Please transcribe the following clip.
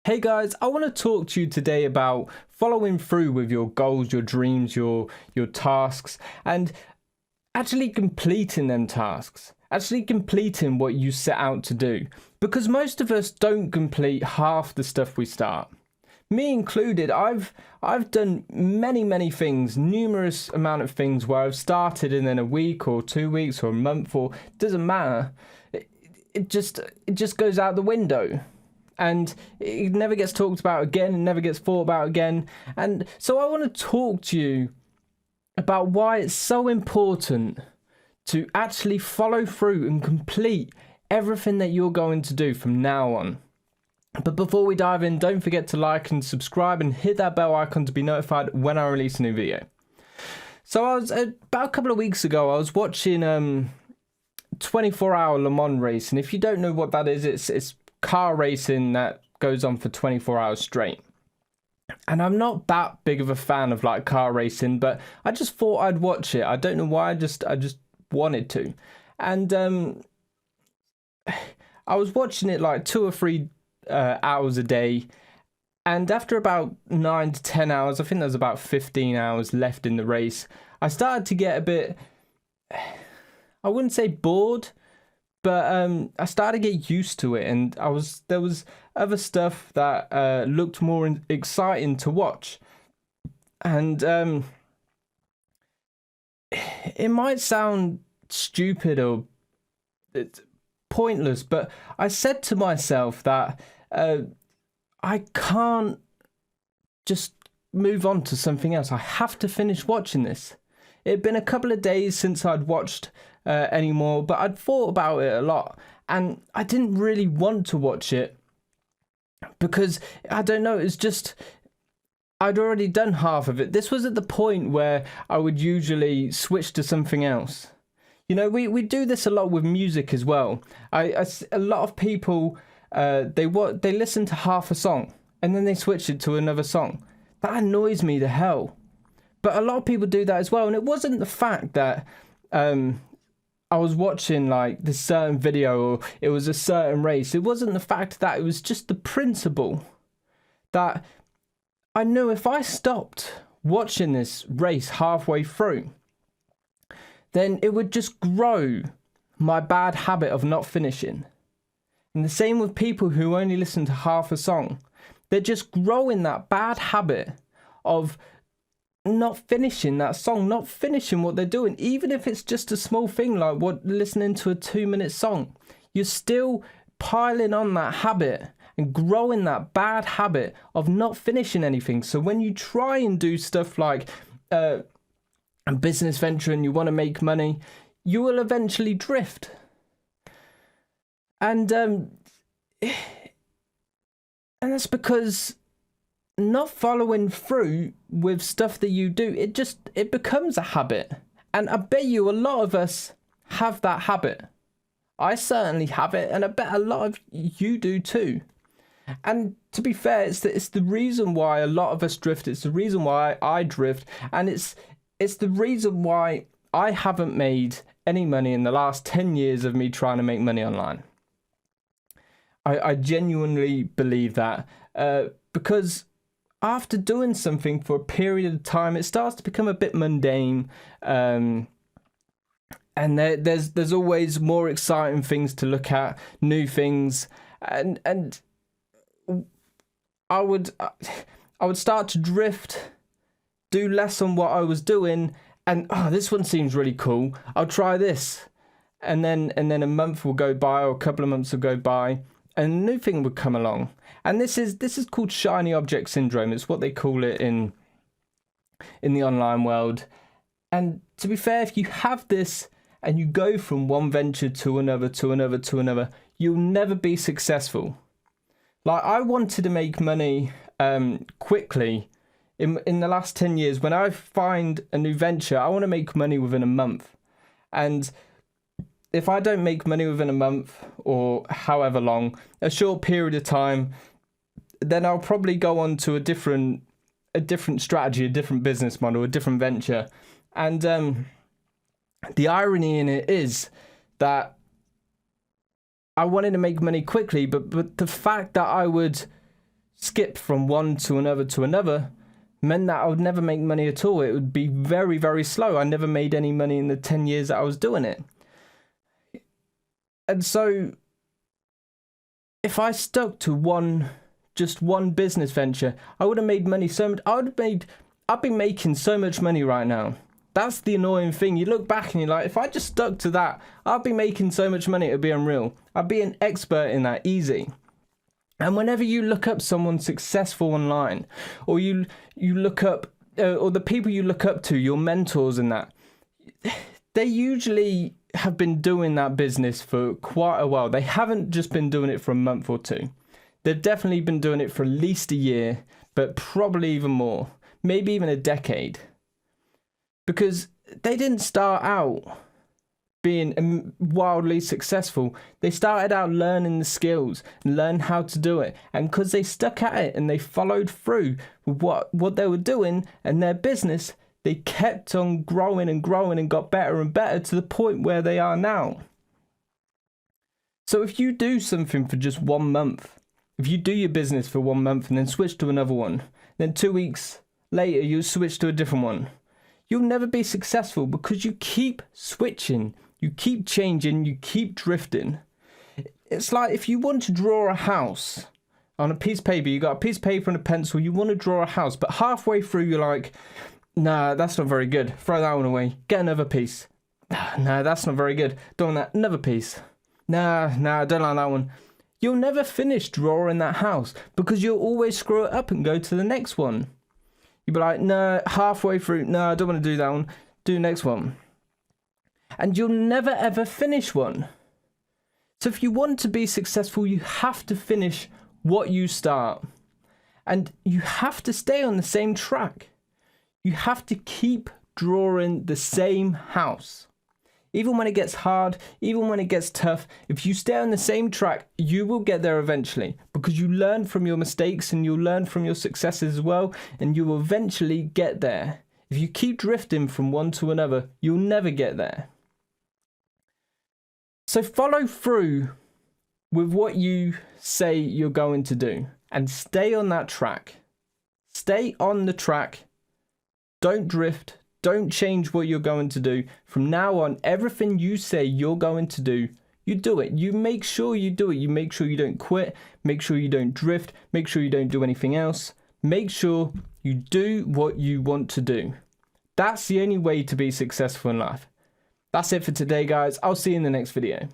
Hey guys, I want to talk to you today about following through with your goals, your dreams, your tasks, and actually completing them tasks. Actually completing what you set out to do. Because most of us don't complete half the stuff we start. Me included, I've done many things, numerous amount of things where I've started and then a week or 2 weeks or a month or doesn't matter. It just goes out the window. And it never gets talked about again, and never gets thought about again. And so I want to talk to you about why it's so important to actually follow through and complete everything that you're going to do from now on. But before we dive in, don't forget to like and subscribe and hit that bell icon to be notified when I release a new video. So I was about a couple of weeks ago, I was watching 24-hour Le Mans race. And if you don't know what that is, it's car racing that goes on for 24 hours straight. And I'm not that big of a fan of like car racing, but I just thought I'd watch it. I don't know why, I just wanted to. And I was watching it like 2 or 3 hours a day. And after about 9 to 10 hours, I think there's about 15 hours left in the race, I started to get a bit, I wouldn't say bored, but I started to get used to it, and there was other stuff that looked more exciting to watch. And it might sound stupid or it's pointless, but I said to myself that I can't just move on to something else. I have to finish watching this. It had been a couple of days since I'd watched anymore, but I'd thought about it a lot, and I didn't really want to watch it because I don't know, it's just I'd already done half of it. This was at the point where I would usually switch to something else. You know, we do this a lot with music as well. A lot of people they listen to half a song and then they switch it to another song. That annoys me to hell. But a lot of people do that as well, and it wasn't the fact that I was watching like this certain video or it was a certain race. It wasn't the fact that, it was just the principle that I knew if I stopped watching this race halfway through, then it would just grow my bad habit of not finishing. And the same with people who only listen to half a song. They're just growing that bad habit of not finishing that song, not finishing what they're doing, even if it's just a small thing like listening to a 2-minute song. You're still piling on that habit and growing that bad habit of not finishing anything. So when you try and do stuff like a business venture and you want to make money, you will eventually drift. And that's because not following through with stuff that you do, it becomes a habit. And I bet you a lot of us have that habit. I certainly have it, and I bet a lot of you do too. And to be fair, it's the reason why a lot of us drift. It's the reason why I drift, and it's the reason why I haven't made any money in the last 10 years of me trying to make money online. I genuinely believe that because after doing something for a period of time, it starts to become a bit mundane, and there's always more exciting things to look at, new things, and I would start to drift, do less on what I was doing, and this one seems really cool, I'll try this, and then a month will go by or a couple of months will go by, and a new thing would come along. And this is called shiny object syndrome. It's what they call it in the online world. And to be fair, if you have this and you go from one venture to another, you'll never be successful. Like, I wanted to make money quickly in the last 10 years. When I find a new venture, I want to make money within a month. And if I don't make money within a month or however long, a short period of time, then I'll probably go on to a different strategy, a different business model, a different venture. And the irony in it is that I wanted to make money quickly, but the fact that I would skip from one to another meant that I would never make money at all. It would be very, very slow. I never made any money in the 10 years that I was doing it. And so if I stuck to just one business venture, I would have made money so much. I'd be making so much money right now. That's the annoying thing. You look back and you're like, if I just stuck to that, I'd be making so much money, it would be unreal. I'd be an expert in that, easy. And whenever you look up someone successful online, or you look up, or the people you look up to, your mentors and that, they usually have been doing that business for quite a while. They haven't just been doing it for a month or two. They've definitely been doing it for at least a year, but probably even more, maybe even a decade. Because they didn't start out being wildly successful. They started out learning the skills and learn how to do it. And because they stuck at it and they followed through with what they were doing and their business, they kept on growing and growing and got better and better to the point where they are now. So if you do something for just 1 month, if you do your business for 1 month and then switch to another one, then 2 weeks later you switch to a different one, you'll never be successful because you keep switching, you keep changing, you keep drifting. It's like if you want to draw a house on a piece of paper, you got a piece of paper and a pencil, you want to draw a house, but halfway through you're like, nah, that's not very good. Throw that one away. Get another piece. Nah, that's not very good. Don't want that. Another piece. Nah, I don't like that one. You'll never finish drawing that house because you'll always screw it up and go to the next one. You'll be like, nah, halfway through. No, I don't want to do that one. Do the next one. And you'll never ever finish one. So if you want to be successful, you have to finish what you start. And you have to stay on the same track. You have to keep drawing the same house. Even when it gets hard, even when it gets tough, if you stay on the same track, you will get there eventually because you learn from your mistakes and you'll learn from your successes as well, and you will eventually get there. If you keep drifting from one to another, you'll never get there. So follow through with what you say you're going to do and stay on that track. Stay on the track. Don't drift. Don't change what you're going to do. From now on, everything you say you're going to do, you do it. You make sure you do it. You make sure you don't quit. Make sure you don't drift. Make sure you don't do anything else. Make sure you do what you want to do. That's the only way to be successful in life. That's it for today, guys. I'll see you in the next video.